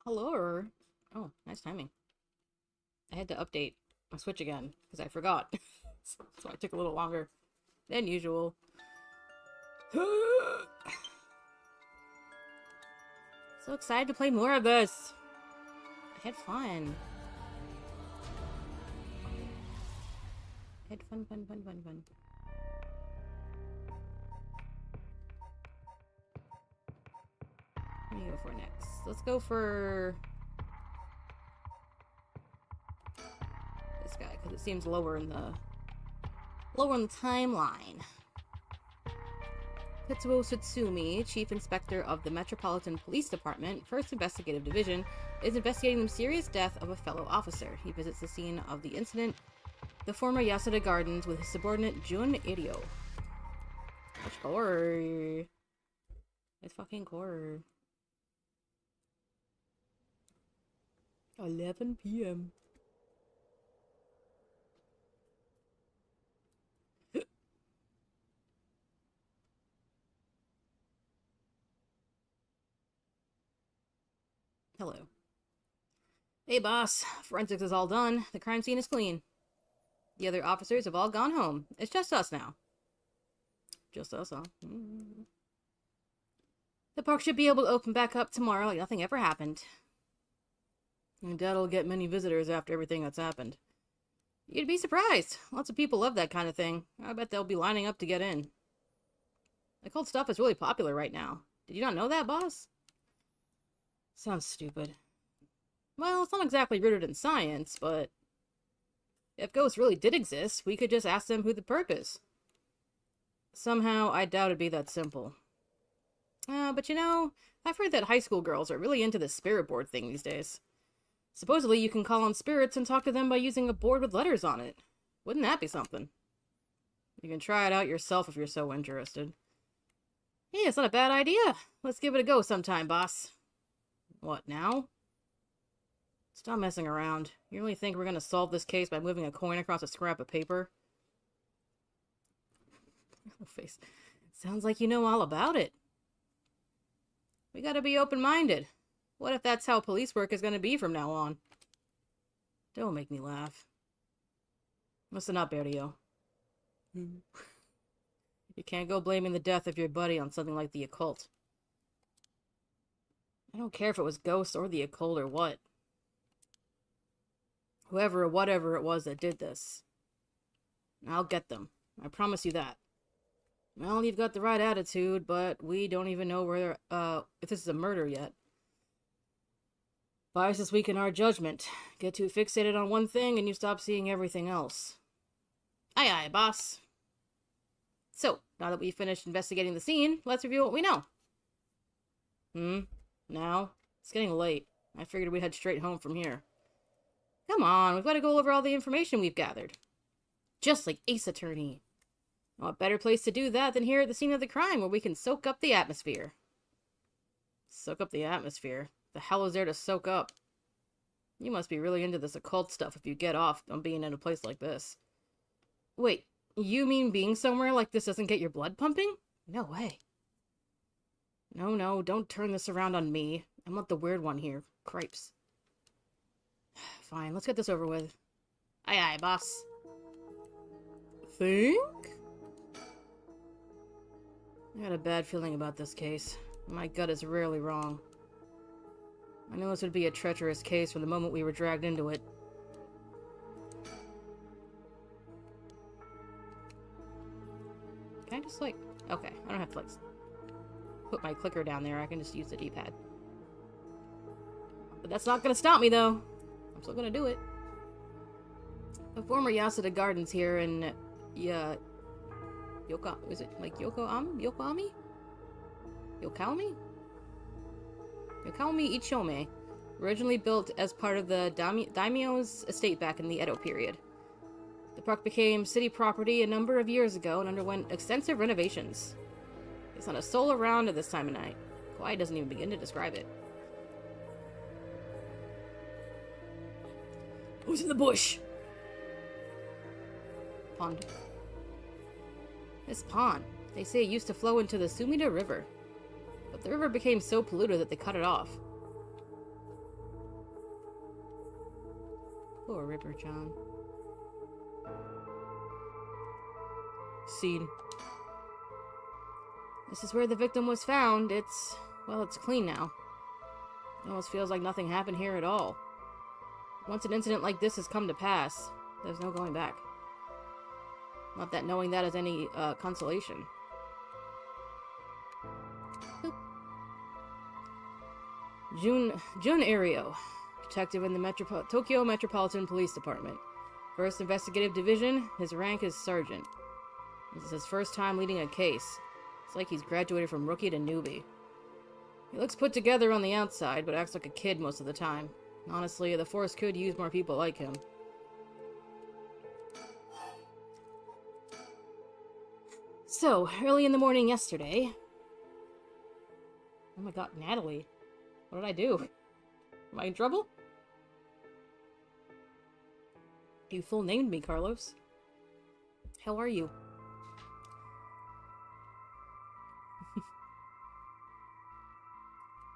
Hello. Oh, nice timing. I had to update my Switch again because I forgot. So it took a little longer than usual. So excited to play more of this. I had fun. I had fun. What do you go for next? Let's go for this guy because it seems lower in the timeline. Tetsuo Tsutsumi, Chief Inspector of the Metropolitan Police Department, 1st Investigative Division, is investigating the mysterious death of a fellow officer. He visits the scene of the incident, the former Yasuda Gardens, with his subordinate Jun Iryo. Much horror. It's fucking horror. 11 p.m. Hello. Hey, boss. Forensics is all done. The crime scene is clean. The other officers have all gone home. It's just us now. Just us, huh? The park should be able to open back up tomorrow like nothing ever happened. And Dad'll get many visitors after everything that's happened. You'd be surprised. Lots of people love that kind of thing. I bet they'll be lining up to get in. Occult stuff is really popular right now. Did you not know that, boss? Sounds stupid. Well, it's not exactly rooted in science, but if ghosts really did exist, we could just ask them who the perp is. Somehow, I doubt it'd be that simple. But you know, I've heard that high school girls are really into the spirit board thing these days. Supposedly, you can call on spirits and talk to them by using a board with letters on it. Wouldn't that be something? You can try it out yourself if you're so interested. Yeah, it's not a bad idea. Let's give it a go sometime, boss. What, now? Stop messing around. You really think we're gonna solve this case by moving a coin across a scrap of paper? Face. Sounds like you know all about it. We gotta be open-minded. What if that's how police work is gonna be from now on? Don't make me laugh. Listen up, Berrio. You can't go blaming the death of your buddy on something like the occult. I don't care if it was ghosts or the occult or what. Whoever or whatever it was that did this. I'll get them. I promise you that. Well, you've got the right attitude, but we don't even know whether, if this is a murder yet. Biases weaken our judgment. Get too fixated on one thing and you stop seeing everything else. Aye aye, boss. So, now that we've finished investigating the scene, let's review what we know. Now? It's getting late. I figured we'd head straight home from here. Come on, we've got to go over all the information we've gathered. Just like Ace Attorney. What better place to do that than here at the scene of the crime, where we can soak up the atmosphere. Soak up the atmosphere? The hell is there to soak up? You must be really into this occult stuff if you get off on being in a place like this. Wait, you mean being somewhere like this doesn't get your blood pumping? No way. No, don't turn this around on me. I'm not the weird one here. Cripes. Fine, let's get this over with. Aye aye, boss. Think? I had a bad feeling about this case. My gut is rarely wrong. I knew this would be a treacherous case from the moment we were dragged into it. Can I just, like... Okay, I don't have to, like, put my clicker down there. I can just use the D-pad. But that's not gonna stop me, though. I'm still gonna do it. The former Yasuda Gardens here in... is it, like, Yokoami? Yokoami Ichome, originally built as part of the daimyo's estate back in the Edo period. The park became city property a number of years ago and underwent extensive renovations. There's not a soul around at this time of night. Quiet doesn't even begin to describe it. Who's in the bush? Pond. This pond. They say it used to flow into the Sumida River. But the river became so polluted that they cut it off. Poor Ripper John. Scene. This is where the victim was found. Well, it's clean now. It almost feels like nothing happened here at all. Once an incident like this has come to pass, there's no going back. Not that knowing that is any consolation. Boop. Jun Ario, detective in the Tokyo Metropolitan Police Department. First Investigative Division, his rank is sergeant. This is his first time leading a case. It's like he's graduated from rookie to newbie. He looks put together on the outside, but acts like a kid most of the time. Honestly, the force could use more people like him. So, early in the morning yesterday... Oh my god, Natalie. What did I do? Am I in trouble? You full named me, Carlos. How are you?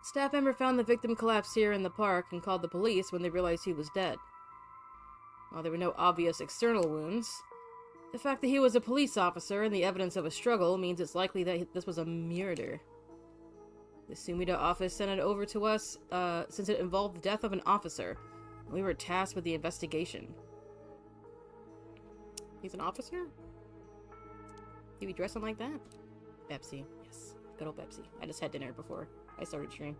Staff member found the victim collapsed here in the park and called the police when they realized he was dead. While there were no obvious external wounds, the fact that he was a police officer and the evidence of a struggle means it's likely that this was a murder. The Sumida office sent it over to us since it involved the death of an officer. We were tasked with the investigation. He's an officer? He be dressing like that? Pepsi. Yes. Good old Pepsi. I just had dinner before I started stream.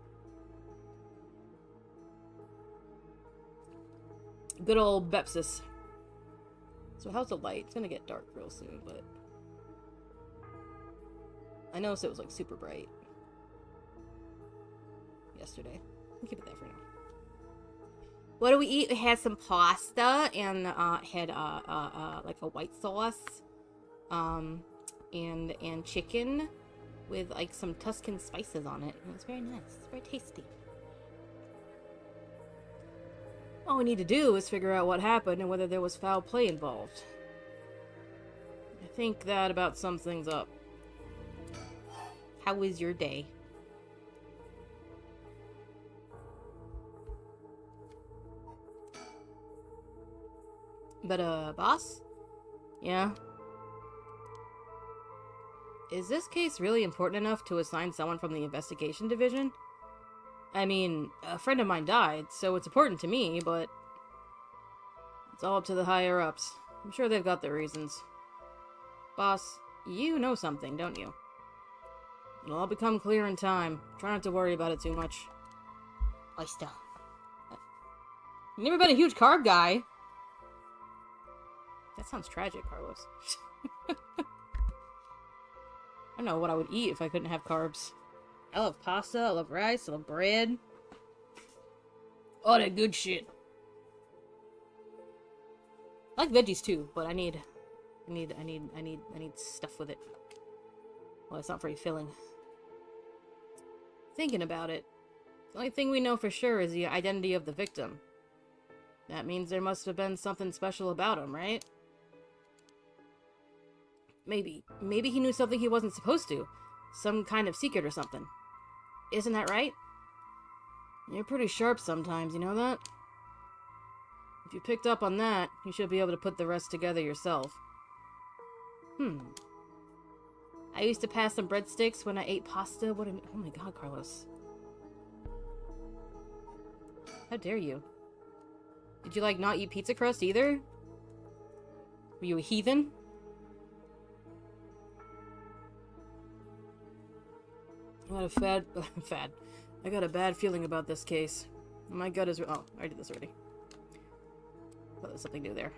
Good old Bepsis. So how's the light? It's gonna get dark real soon, but... I noticed it was like super bright yesterday. I'll keep it there for now. What do we eat? We had some pasta and had like a white sauce, and chicken with like some Tuscan spices on it. It was very nice. It's very tasty. All we need to do is figure out what happened and whether there was foul play involved. I think that about sums things up. How was your day? But, boss? Yeah? Is this case really important enough to assign someone from the investigation division? I mean, a friend of mine died, so it's important to me, but... it's all up to the higher-ups. I'm sure they've got their reasons. Boss, you know something, don't you? It'll all become clear in time. Try not to worry about it too much. Oyster. You've never been a huge carb guy. That sounds tragic, Carlos. I don't know what I would eat if I couldn't have carbs. I love pasta, I love rice, I love bread. All that good shit. I like veggies too, but I need stuff with it. Well, it's not very filling. Thinking about it, the only thing we know for sure is the identity of the victim. That means there must have been something special about him, right? Maybe he knew something he wasn't supposed to. Some kind of secret or something. Isn't that right? You're pretty sharp sometimes, you know that? If you picked up on that, you should be able to put the rest together yourself. I used to pass some breadsticks when I ate pasta. Oh my god, Carlos. How dare you? Did you, like, not eat pizza crust either? Were you a heathen? I got a bad feeling about this case. My gut is... oh, I did this already. Oh, there's something new there.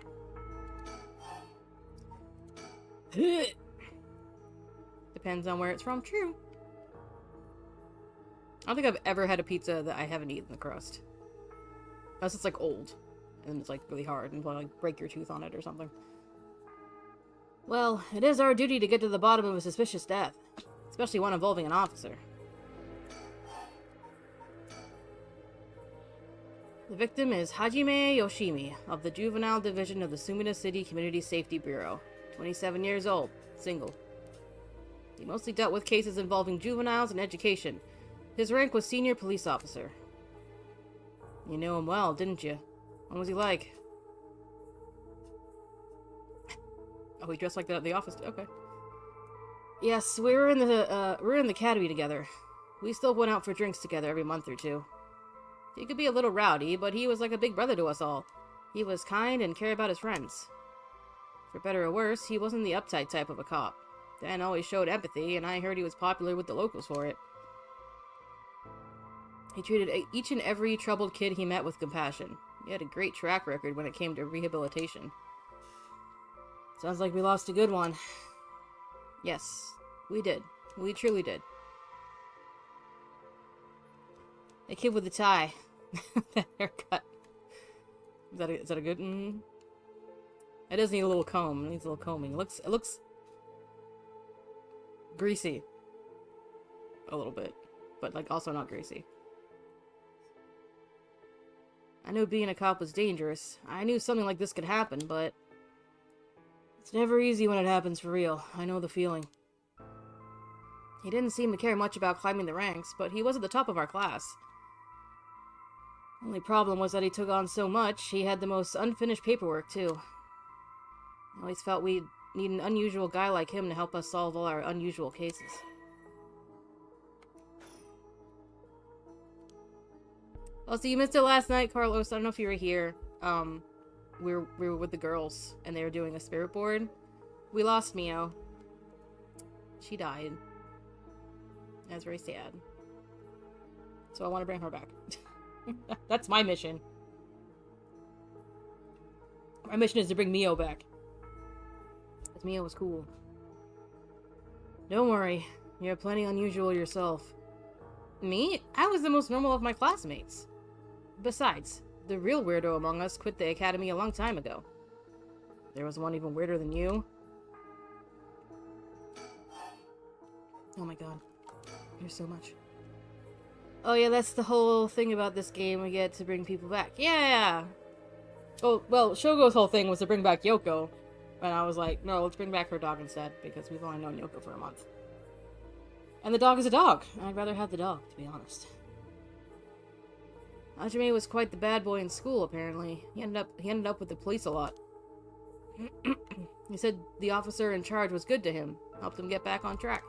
Depends on where it's from. True. I don't think I've ever had a pizza that I haven't eaten the crust. Unless it's, like, old. And it's, like, really hard and will, like, break your tooth on it or something. Well, it is our duty to get to the bottom of a suspicious death. Especially one involving an officer. The victim is Hajime Yoshimi, of the Juvenile Division of the Sumida City Community Safety Bureau. 27 years old. Single. He mostly dealt with cases involving juveniles and education. His rank was Senior Police Officer. You knew him well, didn't you? What was he like? Oh, he dressed like that at the office. Okay. Yes, we were in the academy together. We still went out for drinks together every month or two. He could be a little rowdy, but he was like a big brother to us all. He was kind and cared about his friends. For better or worse, he wasn't the uptight type of a cop. Dan always showed empathy, and I heard he was popular with the locals for it. He treated each and every troubled kid he met with compassion. He had a great track record when it came to rehabilitation. Sounds like we lost a good one. Yes, we did. We truly did. The kid with the tie. That haircut. Is that a good... It does need a little comb. It needs a little combing. It looks greasy. A little bit. But, like, also not greasy. I knew being a cop was dangerous. I knew something like this could happen, but... It's never easy when it happens for real. I know the feeling. He didn't seem to care much about climbing the ranks, but he was at the top of our class. Only problem was that he took on so much, he had the most unfinished paperwork, too. I always felt we'd need an unusual guy like him to help us solve all our unusual cases. Oh, so you missed it last night, Carlos. I don't know if you were here. We were with the girls, and they were doing a spirit board. We lost Mio. She died. That's very sad. So I want to bring her back. That's my mission. My mission is to bring Mio back. Because Mio was cool. Don't worry. You're plenty unusual yourself. Me? I was the most normal of my classmates. Besides, the real weirdo among us quit the academy a long time ago. There was one even weirder than you. Oh my god. There's so much. Oh yeah, that's the whole thing about this game. We get to bring people back. Yeah! Oh, well, Shogo's whole thing was to bring back Yoko. And I was like, no, let's bring back her dog instead, because we've only known Yoko for a month. And the dog is a dog. I'd rather have the dog, to be honest. Hajime was quite the bad boy in school, apparently. He ended up with the police a lot. He said the officer in charge was good to him, helped him get back on track.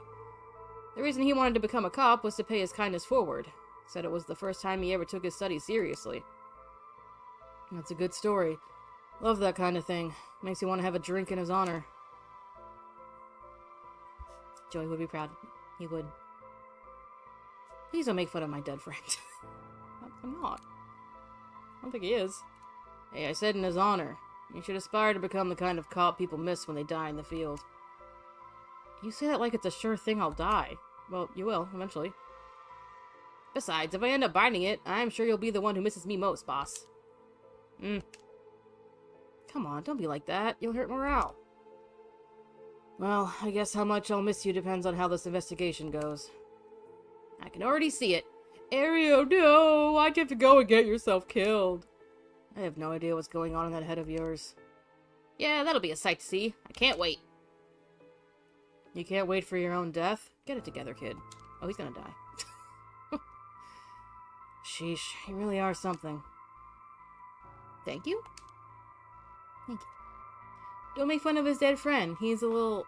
The reason he wanted to become a cop was to pay his kindness forward. Said it was the first time he ever took his studies seriously. That's a good story. Love that kind of thing. Makes you want to have a drink in his honor. Joey would be proud. He would. Please don't make fun of my dead friend. I'm not. I don't think he is. Hey, I said in his honor. You should aspire to become the kind of cop people miss when they die in the field. You say that like it's a sure thing I'll die. Well, you will, eventually. Besides, if I end up biting it, I'm sure you'll be the one who misses me most, boss. Come on, don't be like that. You'll hurt morale. Well, I guess how much I'll miss you depends on how this investigation goes. I can already see it. Ario, no! Why'd you have to go and get yourself killed? I have no idea what's going on in that head of yours. Yeah, that'll be a sight to see. I can't wait. You can't wait for your own death? Get it together, kid. Oh, he's gonna die. Sheesh, you really are something. Thank you? Thank you. Don't make fun of his dead friend. He's a little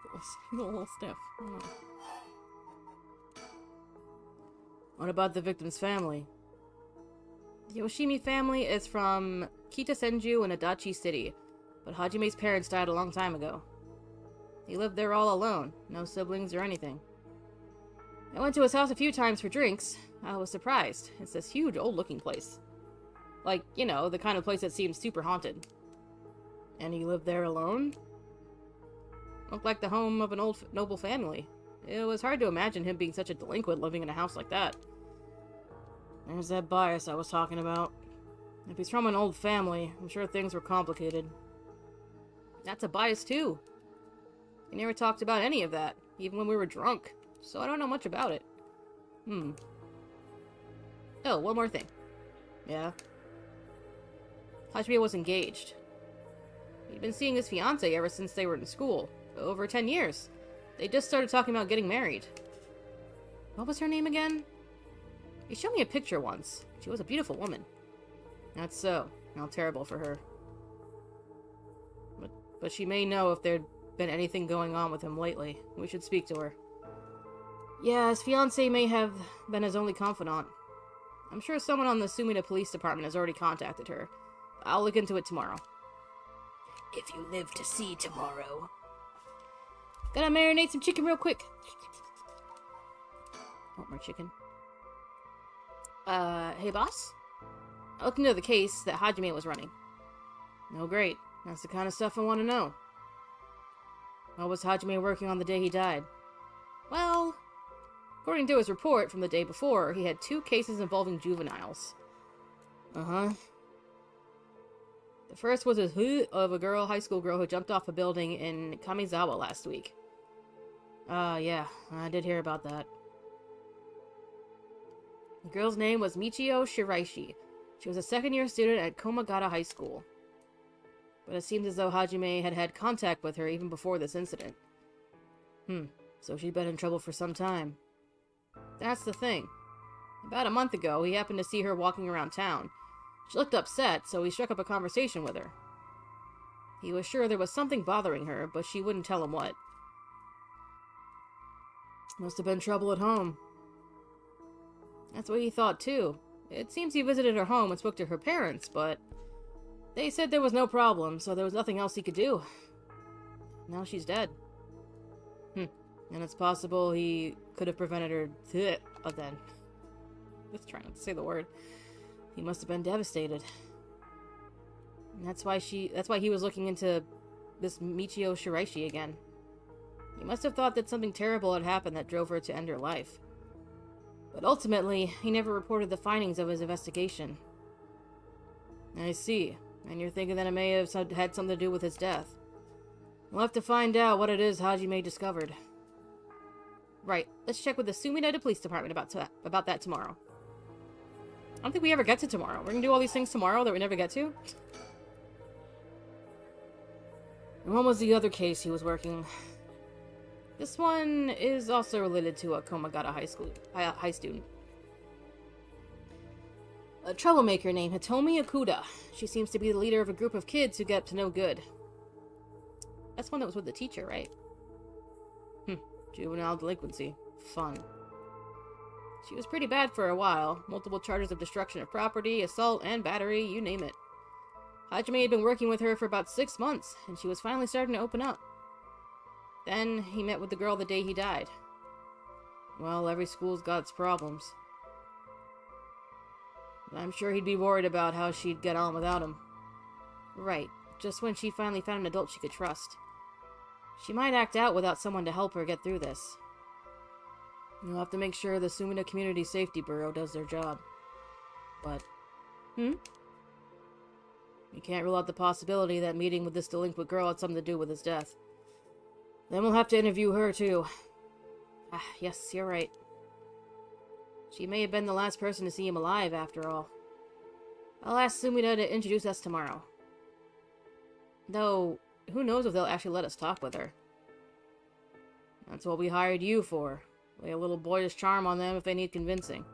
stiff. I don't know. What about the victim's family? The Yoshimi family is from Kitasenju in Adachi City, but Hajime's parents died a long time ago. He lived there all alone, no siblings or anything. I went to his house a few times for drinks. I was surprised. It's this huge old-looking place. Like, you know, the kind of place that seems super haunted. And he lived there alone? Looked like the home of an old noble family. It was hard to imagine him being such a delinquent living in a house like that. There's that bias I was talking about. If he's from an old family, I'm sure things were complicated. That's a bias too. He never talked about any of that, even when we were drunk, so I don't know much about it. Oh, one more thing. Yeah? Hajime was engaged. He'd been seeing his fiancée ever since they were in school. Over 10 years. They just started talking about getting married. What was her name again? He showed me a picture once. She was a beautiful woman. That's so. How terrible for her. But she may know if there'd been anything going on with him lately. We should speak to her. Yeah, his fiancée may have been his only confidant. I'm sure someone on the Sumida Police Department has already contacted her. I'll look into it tomorrow. If you live to see tomorrow. Gotta marinate some chicken real quick. Oh, more chicken. Hey boss? I looked into the case that Hajime was running. Oh great, that's the kind of stuff I want to know. What was Hajime working on the day he died? Well, according to his report from the day before, he had 2 cases involving juveniles. Uh-huh. The first was a of a high school girl who jumped off a building in Kamizawa last week. Yeah, I did hear about that. The girl's name was Michio Shiraishi. She was a second-year student at Komagata High School. But it seems as though Hajime had had contact with her even before this incident. So she'd been in trouble for some time. That's the thing. About a month ago, he happened to see her walking around town. She looked upset, so he struck up a conversation with her. He was sure there was something bothering her, but she wouldn't tell him what. Must have been trouble at home. That's what he thought, too. It seems he visited her home and spoke to her parents, but they said there was no problem, so there was nothing else he could do. Now she's dead. And it's possible he could have prevented her then. Let's try not to say the word. He must have been devastated. And that's why he was looking into this Michio Shiraishi again. He must have thought that something terrible had happened that drove her to end her life. But ultimately, he never reported the findings of his investigation. I see. And you're thinking that it may have had something to do with his death. We'll have to find out what it is Hajime discovered. Right. Let's check with the Sumida Police Department about that tomorrow. I don't think we ever get to tomorrow. We're gonna do all these things tomorrow that we never get to. And what was the other case he was working? This one is also related to a Komagata high student. A troublemaker named Hitomi Okuda. She seems to be the leader of a group of kids who get up to no good. That's one that was with the teacher, right? Juvenile delinquency. Fun. She was pretty bad for a while. Multiple charges of destruction of property, assault, and battery, you name it. Hajime had been working with her for about 6 months, and she was finally starting to open up. Then, he met with the girl the day he died. Well, every school's got its problems. I'm sure he'd be worried about how she'd get on without him. Right, just when she finally found an adult she could trust. She might act out without someone to help her get through this. You'll have to make sure the Sumida Community Safety Bureau does their job. But, You can't rule out the possibility that meeting with this delinquent girl had something to do with his death. Then we'll have to interview her, too. Yes, you're right. She may have been the last person to see him alive, after all. I'll ask Sumida to introduce us tomorrow. Though, who knows if they'll actually let us talk with her. That's what we hired you for. Lay a little boyish charm on them if they need convincing.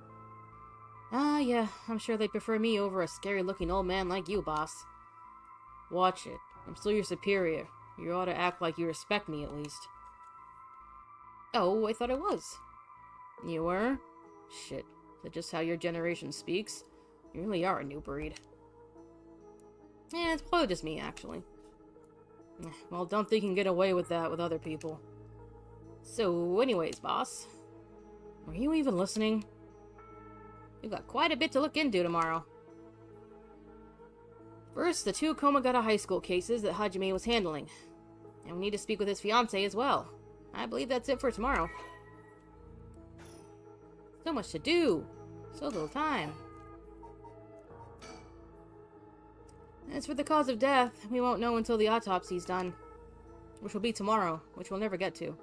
Yeah, I'm sure they'd prefer me over a scary-looking old man like you, boss. Watch it. I'm still your superior. You ought to act like you respect me, at least. Oh, I thought I was. You were? Shit. Is that just how your generation speaks? You really are a new breed. It's probably just me, actually. Well, don't think you can get away with that with other people. So, anyways, boss. Were you even listening? We've got quite a bit to look into tomorrow. First, the 2 Komagata High School cases that Hajime was handling. And we need to speak with his fiancée as well. I believe that's it for tomorrow. So much to do. So little time. As for the cause of death, we won't know until the autopsy's done. Which will be tomorrow, which we'll never get to.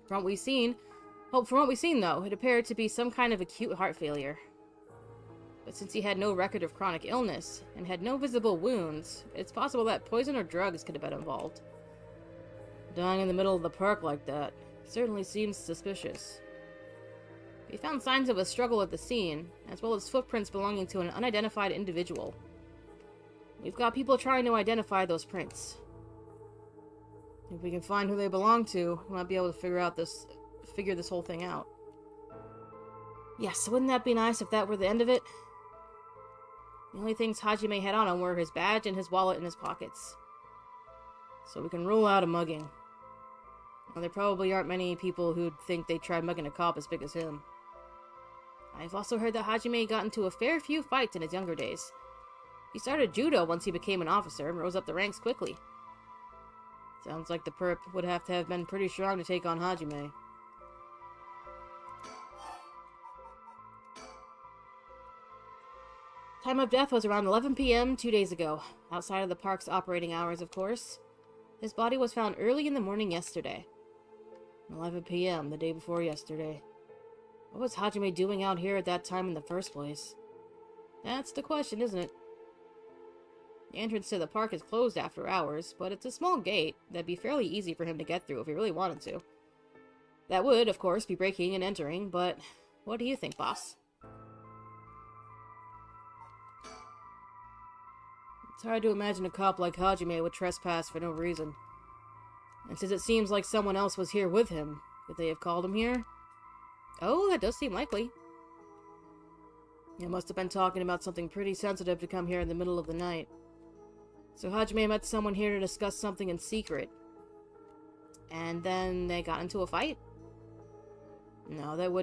From what we've seen, though, it appeared to be some kind of acute heart failure. But since he had no record of chronic illness, and had no visible wounds, it's possible that poison or drugs could have been involved. Dying in the middle of the park like that certainly seems suspicious. We found signs of a struggle at the scene, as well as footprints belonging to an unidentified individual. We've got people trying to identify those prints. If we can find who they belong to, we might be able to figure this whole thing out. Yes, wouldn't that be nice if that were the end of it? The only things Hajime had on him were his badge and his wallet in his pockets. So we can rule out a mugging. Well, there probably aren't many people who'd think they'd try mugging a cop as big as him. I've also heard that Hajime got into a fair few fights in his younger days. He started judo once he became an officer and rose up the ranks quickly. Sounds like the perp would have to have been pretty strong to take on Hajime. Time of death was around 11 p.m. 2 days ago, outside of the park's operating hours, of course. His body was found early in the morning yesterday. 11 p.m. the day before yesterday. What was Hajime doing out here at that time in the first place? That's the question, isn't it? The entrance to the park is closed after hours, but it's a small gate that'd be fairly easy for him to get through if he really wanted to. That would, of course, be breaking and entering, but what do you think, boss? It's hard to imagine a cop like Hajime would trespass for no reason. And since it seems like someone else was here with him, could they have called him here? Oh, that does seem likely. They must have been talking about something pretty sensitive to come here in the middle of the night. So Hajime met someone here to discuss something in secret. And then they got into a fight? No, that wouldn't